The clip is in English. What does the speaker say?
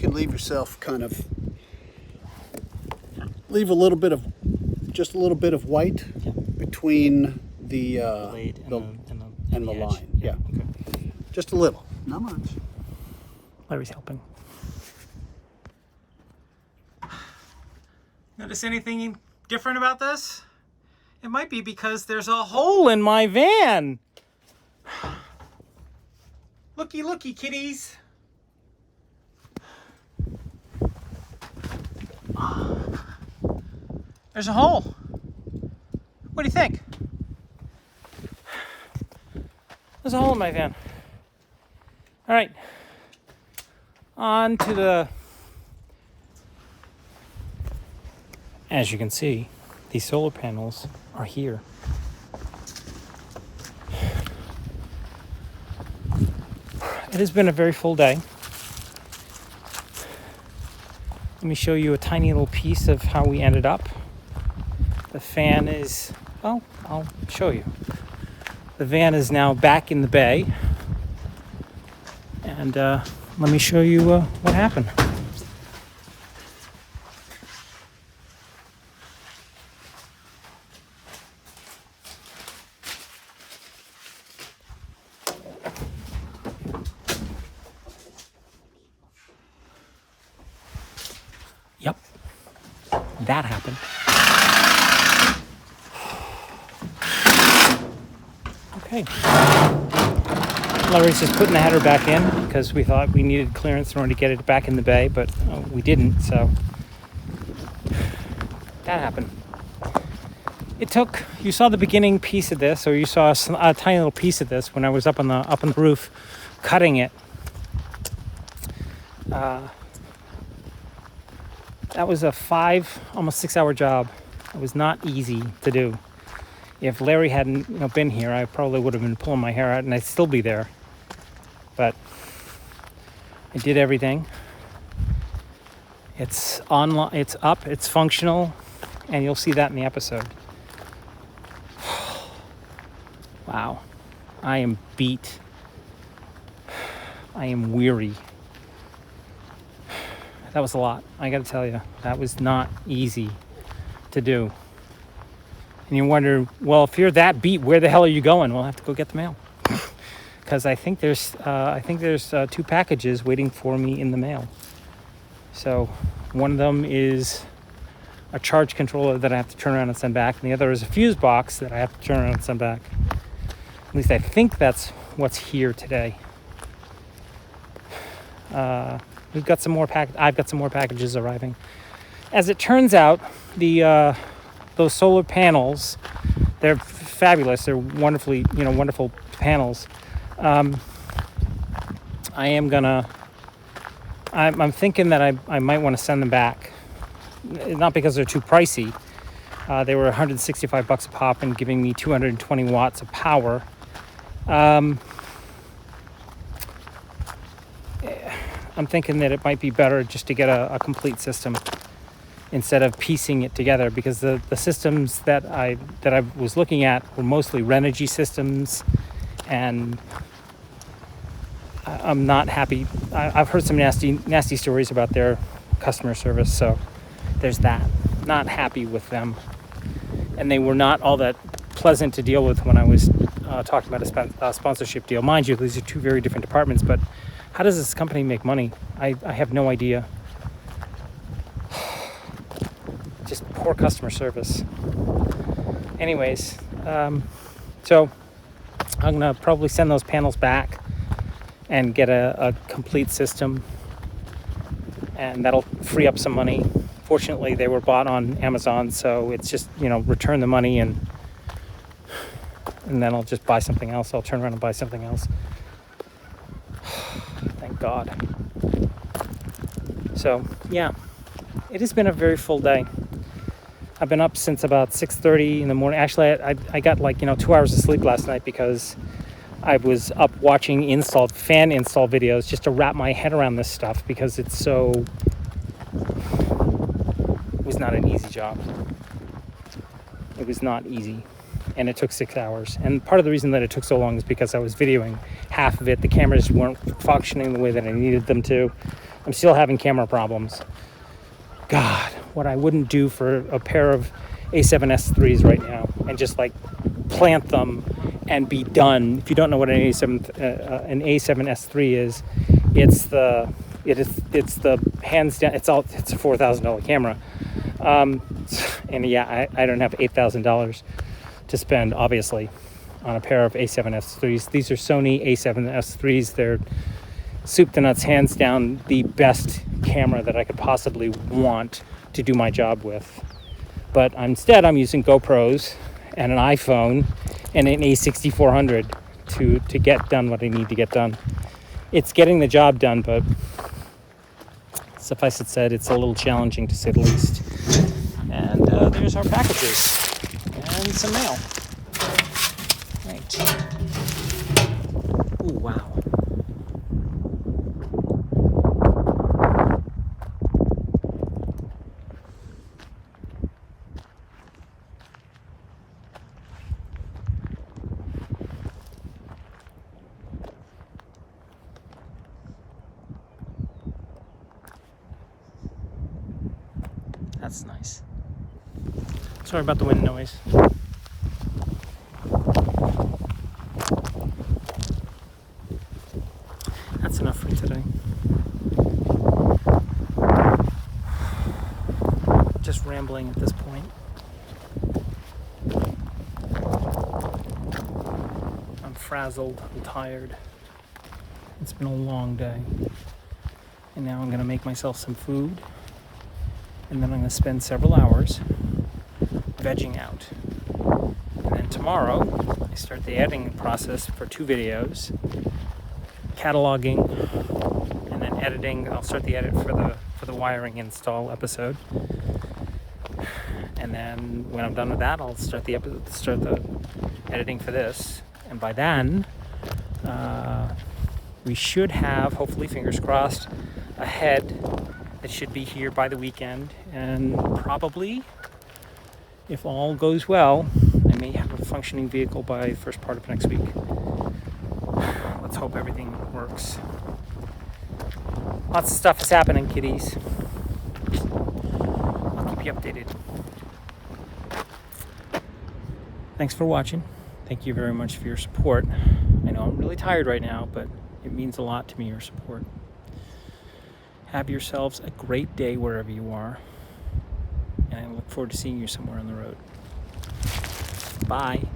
can leave yourself kind of, leave a little bit of, just a little bit of white between the blade and the line. Yeah. Okay. Just a little, not much. Larry's helping. Notice anything different about this? It might be because there's a hole in my van. Looky, looky, kitties. There's a hole. What do you think? There's a hole in my van. All right. On to the... As you can see, these solar panels are here. It has been a very full day. Let me show you a tiny little piece of how we ended up. The fan is, well, I'll show you. The van is now back in the bay. And let me show you what happened. Yep, that happened. Okay. Larry's just putting the header back in because we thought we needed clearance in order to get it back in the bay, but we didn't, so that happened. It took, you saw the beginning piece of this, or you saw a tiny little piece of this when I was up on the roof cutting it. That was a 5, almost 6 hour job. It was not easy to do. If Larry hadn't been here, I probably would have been pulling my hair out and I'd still be there. But I did everything. It's online, it's up, it's functional, and you'll see that in the episode. Wow. I am beat. I am weary. That was a lot. I got to tell you, that was not easy to do. And you wonder, well, if you're that beat, where the hell are you going? Well, I have to go get the mail. Because I think there's 2 packages waiting for me in the mail. So one of them is a charge controller that I have to turn around and send back. And the other is a fuse box that I have to turn around and send back. At least I think that's what's here today. I've got some more packages arriving. As it turns out, those solar panels, they're fabulous. They're wonderful panels. I'm thinking that I might want to send them back. Not because they're too pricey. They were $165 a pop and giving me 220 watts of power. I'm thinking that it might be better just to get a complete system instead of piecing it together, because the systems that I was looking at were mostly Renogy systems, and I'm not happy. I've heard some nasty stories about their customer service, so there's that. Not happy with them, and they were not all that pleasant to deal with when I was talking about a sponsorship deal. Mind you, these are 2 very different departments, but how does this company make money? I have no idea. Just poor customer service. Anyways, so I'm gonna probably send those panels back and get a complete system, and that'll free up some money. Fortunately, they were bought on Amazon, so it's just, return the money and then I'll just buy something else. I'll turn around and buy something else. Thank God. So, yeah, it has been a very full day. I've been up since about 6:30 in the morning. Actually, I got 2 hours of sleep last night because I was up watching fan install videos just to wrap my head around this stuff, because it was not an easy job. It was not easy. And it took 6 hours. And part of the reason that it took so long is because I was videoing half of it. The cameras weren't functioning the way that I needed them to. I'm still having camera problems. God, what I wouldn't do for a pair of A7S3s right now and just like plant them and be done. If you don't know what an A7S3 is, it's the hands down. It's a $4,000 camera, and yeah, I don't have $8,000 to spend, obviously, on a pair of A7S3s. These are Sony A7S3s. They're soup to nuts, hands down, the best camera that I could possibly want to do my job with. But instead, I'm using GoPros and an iPhone and an A6400 to get done what I need to get done. It's getting the job done, but suffice it said, it's a little challenging to say the least. And there's our packages and some mail. Right. Ooh, wow. That's nice. Sorry about the wind noise. That's enough for today. Just rambling at this point. I'm frazzled, I'm tired. It's been a long day. And now I'm gonna make myself some food. And then I'm going to spend several hours vegging out. And then tomorrow, I start the editing process for 2 videos, cataloging, and then editing. I'll start the edit for the wiring install episode. And then when I'm done with that, I'll start the editing for this. And by then, we should have, hopefully, fingers crossed, a head that should be here by the weekend, and probably, if all goes well, I may have a functioning vehicle by the first part of next week. Let's hope everything works. Lots of stuff is happening, kiddies. I'll keep you updated. Thanks for watching. Thank you very much for your support. I know I'm really tired right now, but it means a lot to me, your support. Have yourselves a great day wherever you are, and I look forward to seeing you somewhere on the road. Bye.